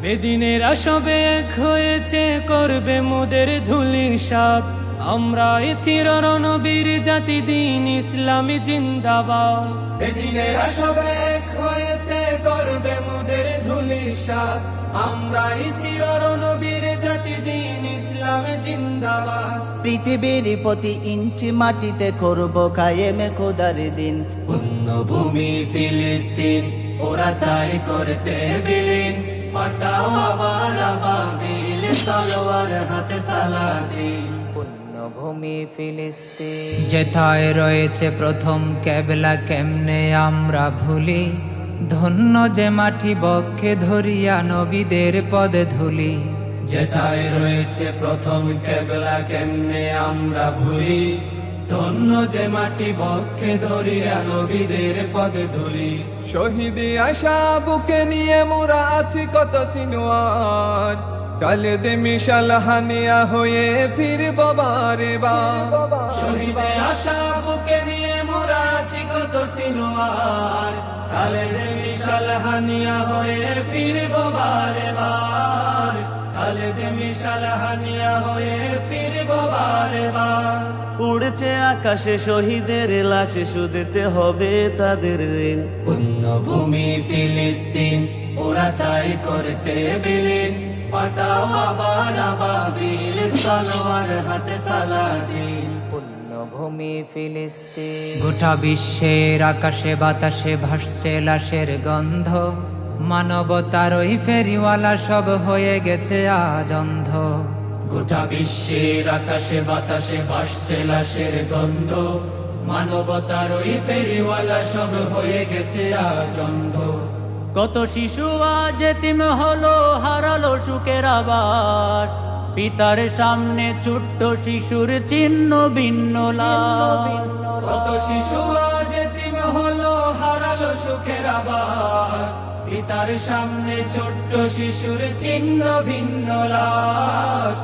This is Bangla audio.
বেদিনেরা সবে এক হয়েছে, করবে মোদের ধূলিসাৎ। আমরা এ চিররণবীর জাতি, দিন ইসলামী জিন্দাবাদ। বেদিনেরা সবে এক হয়েছে, করবে মোদের ধূলিসাৎ। আমরা এই চিররণবীর জাতি, দিন ইসলামী জিন্দাবাদ। পৃথিবীর প্রতি ইঞ্চি মাটিতে করব কায়েমে খোদার দিন। পুণ্যভূমি ফিলিস্তিন, ওরা চাই করতে বিলীন। পাঠাও আবার আবাবিল, তলোয়ার হাতে সালাদিন। পুণ্যভূমি ফিলিস্তিন, যেথায় রয়েছে প্রথম কেবলা, কেমনে আমরা ভুলি। ধন্য যে মাটি বক্ষে ধরিয়া নবীদের পদে ধুলি। যেথায় রয়েছে প্রথম কেবলা, কেমনে আমরা ভুলি। ধন্য যে মাটি বক্ষে ধরিয়া নবীদের পদে ধুলি। শহীদি আশা বুকে নিয়ে মোরা আছি কত সিনোয়ার। কালে দে মিশাল হানিয়া হয়ে ফিরব বারে বার। শহীদে আশা বুকে নিয়ে মোরা আছি কত সিনোয়ার। খালেদে মিশাল হানিয়া হয়ে ফিরব বারে বার। খালেদে মিশাল হানিয়া হয়ে ফিরব বারে বার। উড়ছে আকাশে শহীদের লাশ, শুধতে হবে তাদের ঋণ। পুণ্যভূমি ফিলিস্তিন, ওরা চাই করতে বিলীন। পাঠাও আবার আবাবিল, তলোয়ার হাতে সালাদিন। পুণ্যভূমি ফিলিস্তিন, গোটা বিশ্বের আকাশে বাতাসে ভাসছে লাশের গন্ধ। মানবতার ওই ফেরিওয়ালা সব হয়ে গেছে আজ অন্ধ। গোটা বিশ্বের আকাশে বাতাসে ভাসছে লাশের গন্ধ। মানবতার ওই ফেরিওয়ালা সব হয়ে গেছে আজ অন্ধ। কত শিশু আজ এতিম হলো, হারালো সুখের আবাস। পিতার সামনে ছোট্ট শিশুর চিহ্ন ভিন্ন লাশ। কত শিশু আজ এতিম হলো, হারালো সুখের আবাস। পিতার সামনে ছোট্ট শিশুর চিহ্ন ভিন্ন লাশ।